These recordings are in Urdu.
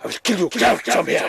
I will kill you from here.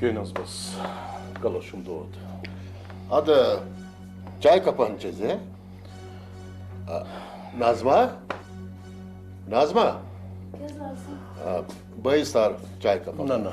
Kynast bas kalla shumë dohet. Adı çay kapan çeze. Nazma? Nazma? Bayıstar çay kapan. Na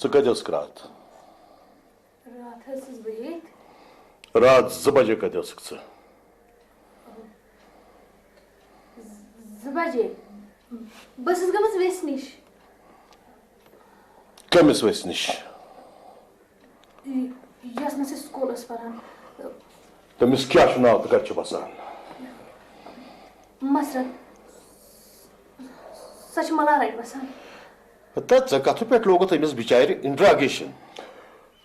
Sıkacağız kıraat. Rahatsız beyit. Rahat zıbacı kadar sıksı. Zıbacı. Basızgamız vesniş. Kemis vesniş. Jasnası skolas falan. Temiz kâşını altı kaçı basan. Masrat. Saçmalar basan. Hatta zakatı pek logo temiz biçayri interrogation.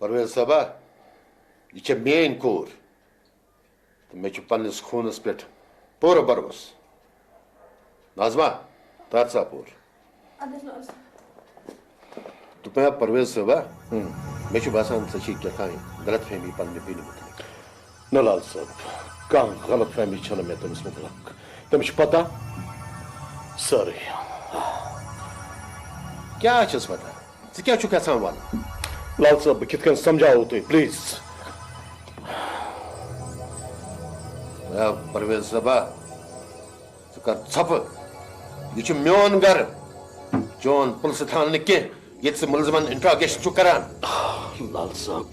Parvez sabah içe main kur تو مے پنس خونس پہ پورا بروس ناظمہ تار سا پور دپیا پرویز صٲبا مے باسان ژےٚ چھی کیٛاہ غلط فہمی پننہِ بیٚنہِ متعلق نہ لال صاحب کانٛہہ غلط فہمی چھنہٕ مےٚ تٔمِس متعلق تٔمِس چھِ پتہ سٲرٕے کیٛاہ چھس پتہ ژٕ کیٛاہ چھُکھ یژھان ونُن لال صاحب بہٕ کِتھ کٔنۍ سمجھاوو تُہۍ پلیٖز پرویز صٲبا ژٕ کر ژھۄپہٕ یہِ چھُ میون گرٕ چون پُلسہٕ تھاونہٕ نہٕ کینٛہہ ییٚتہِ ژٕ مُلزِمن انٹراگیشن چھُکھ کران لال صاحب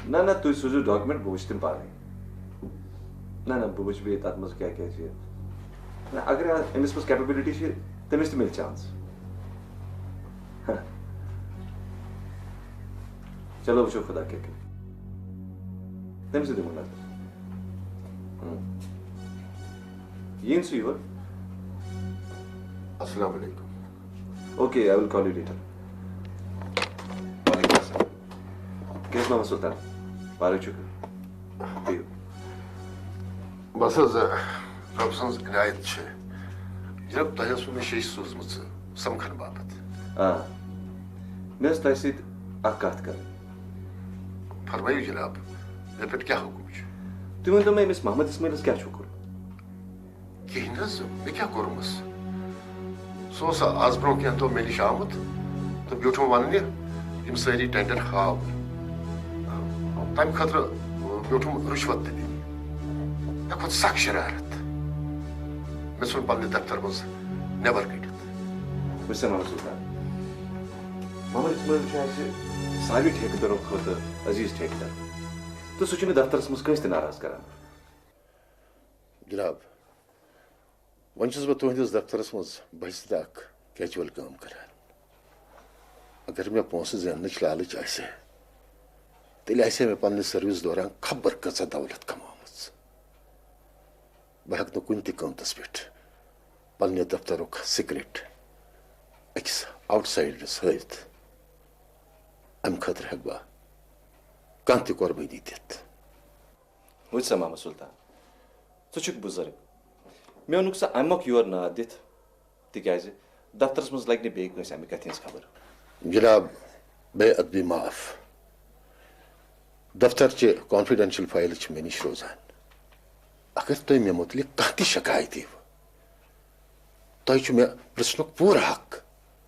نہ تُہۍ سوٗزِو ڈاکیومنٹ بہٕ وٕچھِ تِم پانے نہ بہٕ وٕچھِ بیٚیہِ تَتھ منٛز کیٛاہ کیٛاہ چھِ نہ اگر أمِس منٛز کیپیبلٹی چھِ تٔمِس تہِ مِلہِ چانس چلو وٕچھو خدا کیٛاہ کَرِ تٔمِس تہِ دِمو نظر یِیِن سُہ یور السلام علیکم okay I will call you letter وعلیکم السلام کیٛاہ چھُ محمد سُلطان پارے چھُکھٕ بِہِو بس حظ رۄب سٕنٛز عنایت چھِ جناب تۄہہِ ٲسوٕ مےٚ شیٚش سوٗزمٕژ سمکھن باپتھ آ مےٚ ٲس تۄہہِ سۭتۍ اکھ کتھ کرٕنۍ فرمٲیِو جناب مےٚ پٮ۪ٹھ کیٛاہ حُکم چھُ تُہۍ ؤنۍتو مےٚ أمِس محمد اسماعیلس کیٛاہ چھُو کوٚرمُت کِہیٖنۍ حظ مےٚ کیٛاہ کوٚرمَس سُہ اوس آز برٛونٛہہ کینٛہہ دۄہ مےٚ نِش آمُت تہٕ بیوٗٹھُم وننہِ یِم سٲری ٹینڈر ہاو تمہِ خٲطرٕ بیوٗٹھُم رُشوت تہِ دِنہِ مےٚ کھوٚت سخ شرارت مےٚ ژھُن پننہِ دفتر منٛز نٮ۪بر کٔڑِتھ وٕچھ سا محمد سُلطان محمد اسماعیل چھُ اَسہِ ساروٕے ٹھیکہٕ دارو کھۄتہٕ عزیٖز ٹھیکہٕ دار تہٕ سُہ چھُنہٕ دفترس منٛز کٲنٛسہِ تہِ ناراض کران جناب وۄنۍ چھُس بہٕ تُہنٛدِس دفترس منٛز بٔچھِتھ اکھ کیجوَل کٲم کران اگر مےٚ پونٛسہٕ زیننٕچ لالٕچ آسہِ ہے تیٚلہِ آسہِ ہے مےٚ پننہِ سٔروِس دوران خبر کۭژاہ دولت کمٲومٕژ بہٕ ہٮ۪کہٕ نہٕ کُنہِ تہِ قۭمتس پٮ۪ٹھ پننہِ دفترُک سیکرٹ أکِس آوُٹ سایڈرس ہٲوِتھ امہِ خٲطرٕ ہٮ۪کہٕ بہٕ کانٛہہ تہِ قۄربٲنی دِتھ وٕچھ سا محمد سُلطان ژٕ چھُکھ بُزرگ مےٚ اوٚنُکھ سا امہِ مۄکھ یور ناد دِتھ تِکیٛازِ دفترس منٛز لگہِ نہٕ بیٚیہِ کٲنٛسہِ امہِ کتھِ ہٕنٛز خبر جناب بے ادبی معاف دفترچہِ کانفیڈینشل فایلہٕ چھِ مےٚ نِش روزان اگر تُہۍ مےٚ متعلق کانٛہہ تہِ شکایت یِیہِ تۄہہِ چھُ مےٚ پرژھنُک پوٗرٕ حق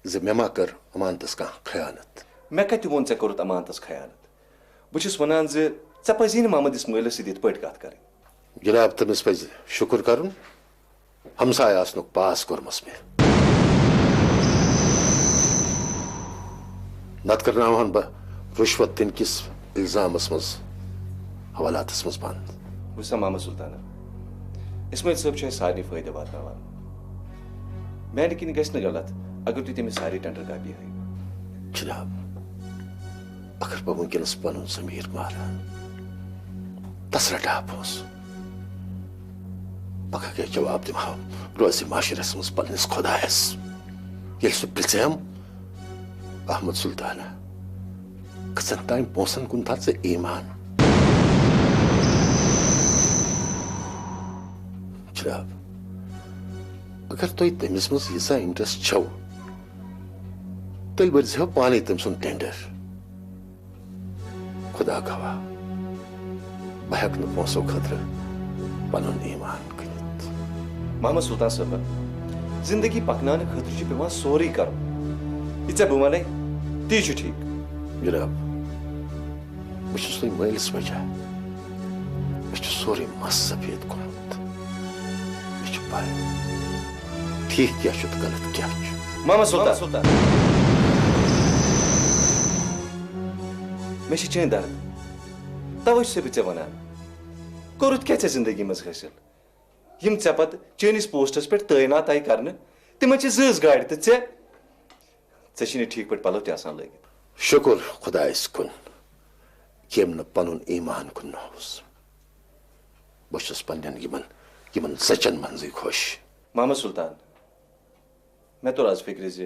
زِ مےٚ ما کٔر امانتس کانٛہہ خیانت مےٚ کتہِ ووٚن ژےٚ کوٚرُتھ امانتس خیانت بہٕ چھُس ونان زِ ژےٚ پزی نہٕ محمد اسماعیلس سۭتۍ یِتھ پٲٹھۍ کتھ کرٕنۍ جناب تٔمِس پزِ شُکر کرُن ہمساے آسنُک پاس کوٚرمس مےٚ نتہٕ کرناوہن بہٕ رُشوت دِنہٕ کِس الزامس منٛز حوالاتس منٛز بنٛد وٕچھ سا محمد سُلطانا اسماعیل صٲب چھُ اَسہِ سارنٕے فٲیدٕ واتناوان میانہِ کِنۍ گژھِ نہٕ غلط اگر تُہۍ تٔمِس سارے ٹینڈر کاپی ہٲیِو جناب اگر بہٕ وٕنکیٚنس پنُن ضمیٖر ماران تس رٹہٕ پونٛسہٕ پگاہ کیٛاہ جواب دِمہو روزِ معاشرس منٛز پننِس خۄدایس ییٚلہِ سُہ پرژھیم احمد سُلطانا کٔژن تام پونٛسن کُن تھاو ژٕ ایمان جناب اگر تۄہہِ تٔمِس منٛز ییٖژاہ انٹرسٹ چھو تیٚلہِ بٔرزِہو پانے تٔمۍ سُنٛد ٹینڈر خدا گواہ بہٕ ہٮ۪کہٕ نہٕ پونٛسو خٲطرٕ پنُن ایمان کٔنِتھ محمد سُلطان صٲبن زندگی پکناونہٕ خٲطرٕ چھُ پیوان سورُے کرُن یہِ ژےٚ بہٕ ونے تی چھُ ٹھیٖک جناب بہٕ چھُس تۄہہِ مٲلِس وجہ مےٚ چھُ سورُے مس سفید کوٚرمُت مےٚ چھُ پاے ٹھیٖک کیٛاہ چھُ تہٕ غلط کیٛاہ چھُ محمد سُلطان مےٚ چھِ چٲنۍ درد توے چھُسے بہٕ ژےٚ ونان کوٚرُتھ کیٛاہ ژےٚ زندگی منٛز حٲصِل یِم ژےٚ پتہٕ چٲنِس پوسٹس پٮ۪ٹھ تعینات آیہِ کرنہٕ تِمن چھِ زۭز گاڑِ تہٕ ژےٚ چھِ نہٕ ٹھیٖک پٲٹھۍ پلو تہِ آسان لٲگِتھ شُکر خۄدایس کُن ییٚمۍ نہٕ پنُن ایمان کُننووُس بہٕ چھُس پننٮ۪ن یِمن زچن منٛزٕے خۄش محمد سُلطان مےٚ توٚر آز فِکرِ زِ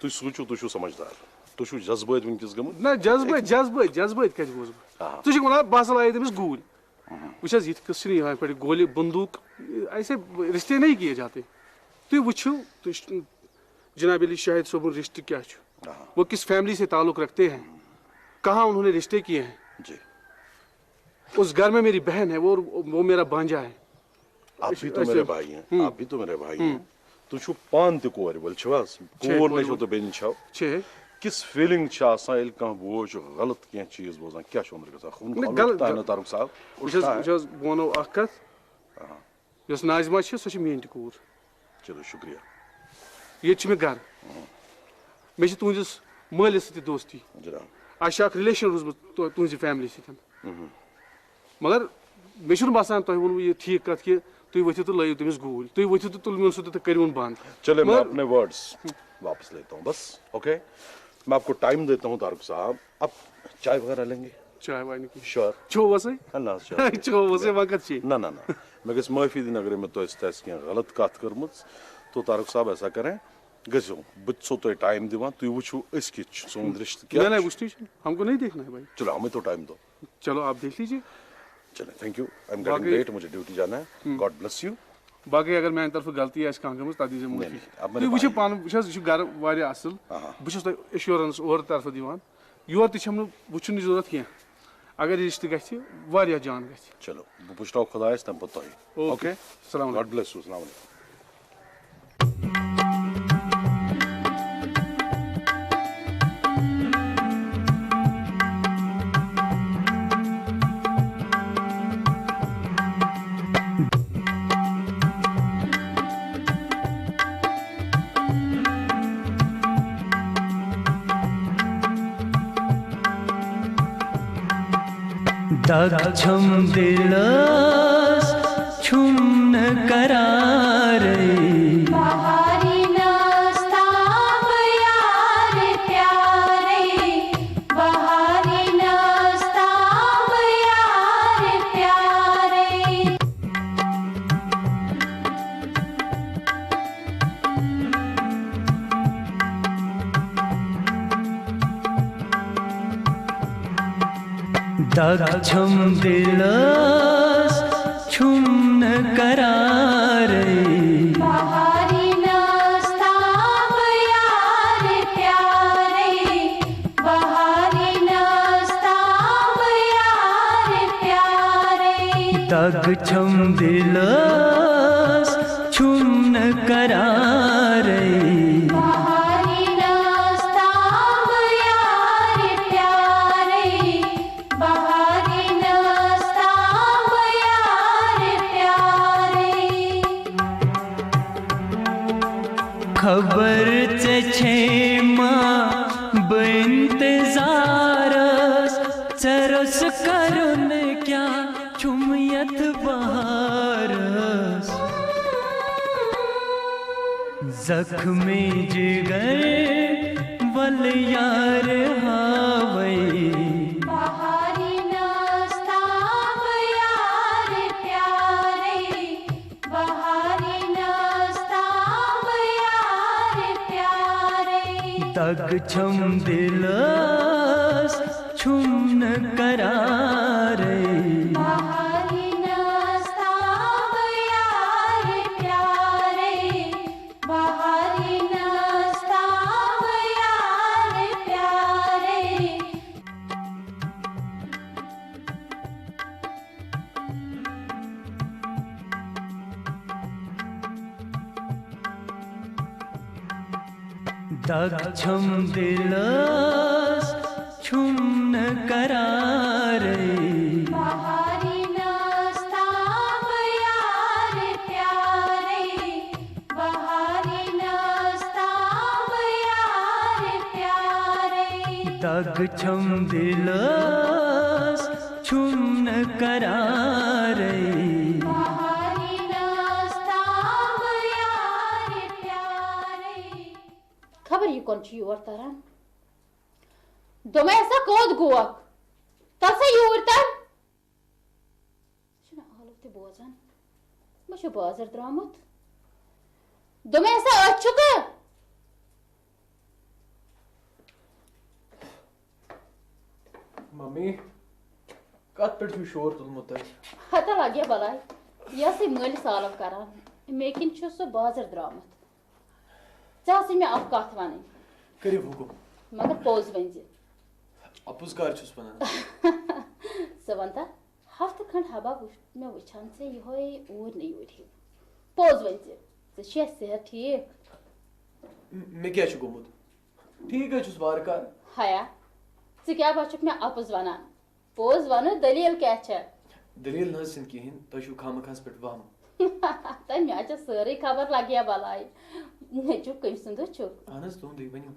تُہۍ سوٗنٛچِو تُہۍ چھِو سمجھدار تُہۍ چھِو جذبٲتۍ وٕنکٮ۪س گٔمٕتۍ نہ جذبٲتۍ کَتہِ گوس بہٕ ژٕ چھُکھ وَنان بہٕ ہسا لایے تٔمِس گوٗلۍ وٕچھ حظ یِتھ قٕصہٕ چھِنہٕ یِوان پٮ۪ٹھ گولہِ بندوٗق ایسے رشتے نہیں کیے جاتے تُہۍ وٕچھِو تُہۍ جناب علی شاہد صٲبُن رشتہٕ کیٛاہ چھُ وہ کس فیملی سے تعلق رکھتے ہیں کہاں انہوں نے رشتے کیے ہیں جی اس گھر میں میری بہن ہے وہ میرا بانجا ہے آپ بھی تو میرے بھائی ہیں آپ بھی تو میرے بھائی ہیں تُہۍ چھِو پانہٕ تہِ کورِ وٲلۍ چھِو حظ کوٗر نے چھو تہٕ بیٚنہِ چھو کِژھ فیٖلِنٛگ چھِ آسان ییٚلہِ کانٛہہ بوے چھُ غلط کینٛہہ چیٖز بوزان کیٛاہ چھُ أنٛدرٕ گژھان خوٗن خالہ تارُک صاحب وٕچھ حظ بہٕ وَنو اکھ کَتھ یۄس ناظِما چھِ سۄ چھِ میٛٲنۍ تہِ کوٗر چلو شُکریہ ییٚتہِ چھُ مےٚ گرٕ مےٚ چھِ تُہنٛدِس مٲلِس سۭتۍ تہِ دوستی جناب اَسہِ چھُ اکھ رِلیشن روٗزمُت تُہنٛزِ فیملی سۭتۍ مگر مےٚ چھُنہٕ باسان تۄہہِ ووٚنوٕ یہِ ٹھیٖک کَتھ کہِ تُہۍ ؤتھِو تہٕ لٲیِو تٔمِس گوٗلۍ تُہۍ ؤتھِو تہٕ تُلوُن سُہ تہٕ کٔرۍوُن بنٛد چلے میں اپنے ورڈس واپس لیتا ہوں بس اوکے میں آپ کو ٹائم دیتا ہوں طارق صاحب اب چائے وغیرہ لیں گے چاے واے نہٕ کینٛہہ شور چھووسٕے اللہ چھووسٕے وۄنۍ کَتھ چھِ نہ مےٚ گژھِ معٲفی دِنۍ اگرے مےٚ تۄہہِ سۭتۍ آسہِ کینٛہہ غلط کتھ کٔرمٕژ تو طارق صاحب ایسا کریں گژھِو بہٕ تہِ چھُسو تۄہہِ ٹایم دِوان تُہۍ وٕچھِو أسۍ کِتھ چھِ سون رِشتہٕ کیٛاہ نہیں وٕچھنٕے چھُنہٕ ہم کو نہیں دیکھنا ہے بھائی چلو ہمیں تو ٹائم دو چلو آپ دیکھ لیجیے چلے thank you I am getting late مجھے ڈیوٹی جانا ہے گاڈ بلیس یو باقٕے اگر میانہِ طرفہٕ غلطی آسہِ کانٛہہ گٔمٕژ تَتھ دیٖزیو معٲفی تُہۍ وٕچھِو پانہٕ وٕچھ حظ یہِ چھُ گرٕ واریاہ اَصٕل بہٕ چھُس تۄہہِ ایشورَنس اورٕ طرفہٕ دِوان یورٕ تہِ چھَم نہٕ وٕچھُنٕچ ضوٚرتھ کینٛہہ اگر یہِ رِشتہٕ گژھِ واریاہ جان گژھِ چلو بہٕ پُشراو خۄدایَس تَمہِ پَتہٕ تۄہہِ اوکے السلام گاڈ بلیس یوٗ السلام علیکُم دگ چھم دلس چھم نہ قرار بہاری نستاب یار پیارے بہاری نستاب یار پیارے دگ چھم دلس چھم نہ قرار بہاری نستاب یار پیارے بہاری نستاب یار پیارے دگ چھم دلس چھم نہ قرار بہاری نستاب یار پیارے بہاری نستاب یار پیارے خبر ژےٚ ما بہٕ انتظارس ژےٚ رس کرُن کیٛاہ چھُم یتھ بہارس زخمے جگر ول یار ہاوے بہاری نستاب یار پیارے بہاری نستاب یار پیارے دگ چھم دلس چھم نہ قرار بہاری نستاب یار پیارے بہاری نستاب یار پیارے دگ چھم دلس چھم نہ قرار بہاری نستاب یار پیارے بہاری نستاب یار پیارے دگ چھم دلس چھم نہ قرار بہاری نستاب یار پیارے خبر یہ کون چھ یور تران دوٚپمے ہسا کوٚت گوکھ تَلسا یوٗرۍ تر چھُنہ ٲلوٕ تہِ بوزان ما چھُ بازر درٛامُت دوٚپمے ہسا أتھۍ چھُکھٕ ممی کت پہ شور تلمت ہتا لگیا بلائی یہ مل سالو کران میکن سہ بازر درامت ژے مے اکھ کتھ ون کٔرِو حُکم مگر پوٚز ؤنۍ زِ اپُز کر چھُس ونان ژٕ وَنتا ہفتہٕ کھنٛڈ حبا مےٚ وٕچھان ژےٚ یِہوے اوٗرۍ نہٕ یوٗرۍ ہیوٗ پوٚز ؤنۍ ژٕ چھُیا صحت ٹھیٖک مےٚ کیٛاہ چھُ گوٚمُت ٹھیٖک حظ چھُس وارٕ کار ہیا ژٕ کیٛاہ باسکھ مےٚ اپُز وَنان پوٚز وَنہٕ دٔلیٖل کیٛاہ چھےٚ دٔلیٖل نہٕ حظ چھِنہٕ کِہیٖنۍ تۄہہِ چھُو خامخاہَس پٮ۪ٹھ وَہَم تۄہہِ مےٚ چھےٚ سٲرٕے خبر لگیا بلاے نیٚچوٗ کٔمۍ سُنٛدُے چھُکھ اہن حظ تُہُنٛدُے ؤنِو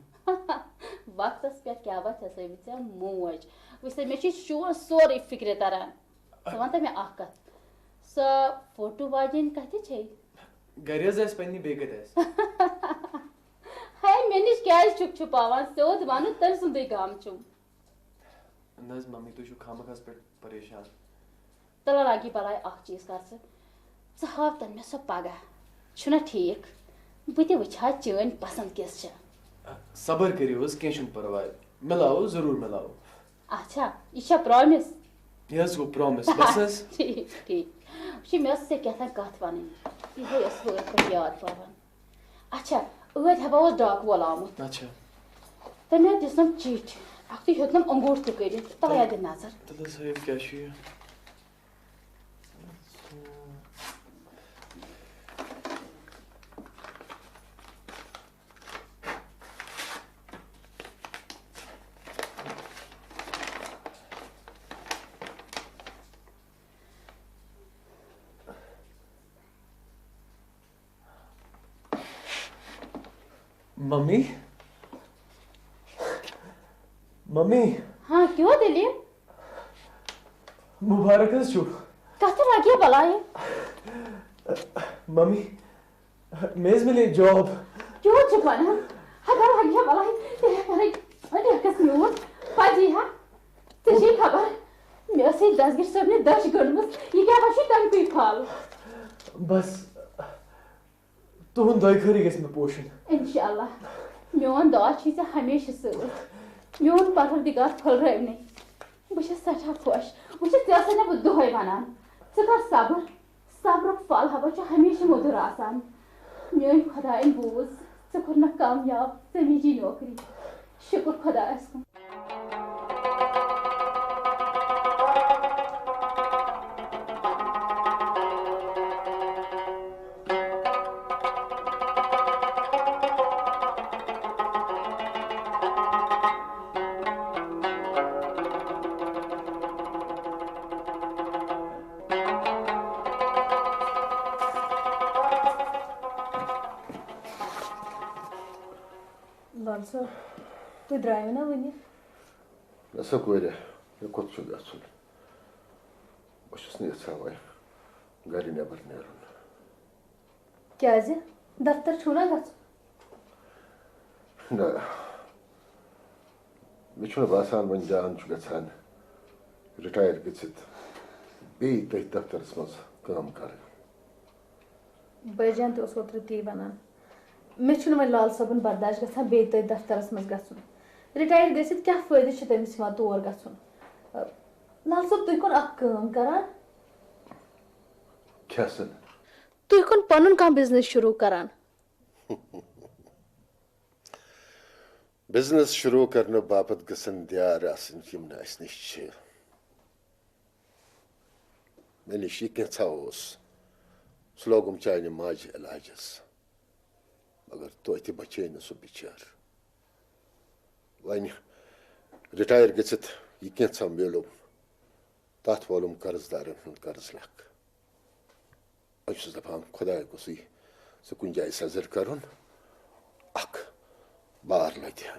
وقتس پٮ۪ٹھ کیٛاہ وَتھ ہسا ژےٚ موج وٕچھ سا مےٚ چھِ شور سورُے فِکرِ تران ژٕ وَنتا مےٚ اکھ کتھ سۄ فوٹوٗ واجیٚنۍ کتہِ چھے گرِ حظ آسہِ پننہِ بیٚیہِ کتہِ آسہِ ہے مےٚ نِش کیٛازِ چھُکھ چھُپاوان سیوٚد وَنہٕ تٔمۍ سُنٛدُے غم چھُم نہ حظ ممی تُہۍ چھِو خامخاہَس پٮ۪ٹھ پریشان تَلہ لگی بلاے اکھ چیٖز کر ژٕ ہاوتن مےٚ سۄ پگاہ چھُنا ٹھیٖک بہٕ تہِ وٕچھِ ہا چٲنۍ پسنٛد کِژھ چھےٚ صبر کٔرِو حظ کینٛہہ چھُنہٕ پرواے مِلاوو ضروٗر مِلاوو اچھا یہِ چھا پرٛامِس یہِ حظ گوٚو پرٛامِس بس حظ ٹھیٖک ٹھیٖک وٕچھ مےٚ ٲس ژےٚ کیٛاہ تام کتھ ونٕنۍ یِہوے ٲس وٲرۍ پٲٹھۍ یاد پاوان اچھا ٲدۍ ہبا اوس ڈاکہٕ وول آمُت اچھا تٔمۍ دِژنم چِٹھۍ اکھتُے ہیوٚتنم انگوٗٹھ تہِ کٔرِتھ تَلیا دِ نظر تَلہٕ حظ ہٲیِو کیٛاہ چھُ یہِ ممی ممی ہاں کیوں دلیٖل مُبارک حظ چھُو کتھ لگیا بلاے ممی مےٚ حظ مِلے جاب کیوں چھُکھ ونان ہتا لگیا بلاے تیٚلہِ کرے ڈیکس میون پزی ہا ژےٚ چھے خبر مےٚ ٲس یہِ دسگیٖر صٲبنہِ دَچھ گٔنڈمٕژ یہِ کیٛاہ چھُ تَمہِ کُے پھل بس تُہُنٛد دۄیہِ خٲری گژھِ مےٚ پوشُن انشاء اللہ میون دعا چھُے ژےٚ ہمیشہِ سۭتۍ میون پروردِگار پھٔلرٲونٕے بہٕ چھَس سٮ۪ٹھاہ خۄش وٕچھِ ژےٚ ٲسَے نہ بہٕ دۄہَے وَنان ژٕ کر صبر صبرُک پھل ہبا چھُ ہمیشہِ موٚدُر آسان میٲنۍ خۄدایَن بوٗز ژٕ کوٚرنَکھ کامیاب ژےٚ مِجی نوکری شُکر خۄدایَس کُن لال صٲب تُہۍ درٛایِو نا وٕنہِ مےٚ سا کورِ مےٚ کوٚت چھُ گژھُن بہٕ چھُس نہٕ یژھان وۄنۍ گرِ نٮ۪بر نیرُن کیٛازِ دفتر چھُو نا گژھُن نہ مےٚ چھُنہٕ باسان وۄنۍ جان چھُ گژھان رِٹایر گٔژھِتھ بیٚیہِ تٔتھۍ دفترس منٛز کٲم کرٕنۍ بٲے جان تہِ اوس اوترٕ تی وَنان مےٚ چھُنہٕ وۄنۍ لال صٲبُن برداش گژھان بیٚیہِ تٔتھۍ دفترس منٛز گژھُن رِٹایر گٔژھِتھ کیٛاہ فٲیدٕ چھُ تٔمِس یِوان تور گژھُن لال صٲب تُہۍ کُن اکھ کٲم کران کیٛاہ سا تُہۍ کُن پنُن کانٛہہ بِزنِس شروٗع کران بِزنِس شروٗع کرنہٕ باپتھ گژھن دیار آسٕنۍ یِم نہٕ اَسہِ نِش چھِ مےٚ نِش یہِ کینٛژھا اوس سُہ لوگُم چانہِ ماجہِ علاجس مگر توتہِ بچے نہٕ سُہ بِچار وۄنۍ رِٹایر گٔژھِتھ یہِ کینٛژھا میلُم تتھ وولُم قرض دارن ہُنٛد قرض لکھ بہٕ چھُس دپان خۄداے گوٚژھُے ژٕ کُنہِ جایہِ سزر کرُن اکھ بار لگہِ ہا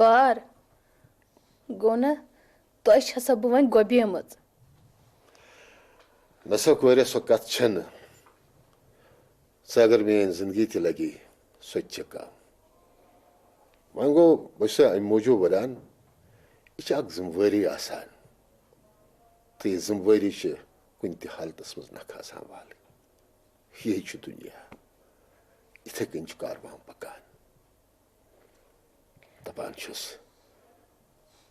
بار گوٚو نا تۄہہِ چھسا بہٕ وۄنۍ گۄبیمٕژ نہ سا کورِ سۄ کتھ چھنہٕ ژٕ اگر میٲنۍ زندگی تہِ لگی سۄ تہِ چھِ کم وۄنۍ گوٚو بہٕ چھُسے امہِ موٗجوٗب ونان یہِ چھِ اکھ ذمہٕ وٲری آسان تہٕ یہِ ذمہٕ وٲری چھِ کُنہِ تہِ حالتس منٛز نہ کھسان والٕنۍ یہِ چھُ دُنیا یِتھے کٔنۍ چھُ کاروان پکان دپان چھُس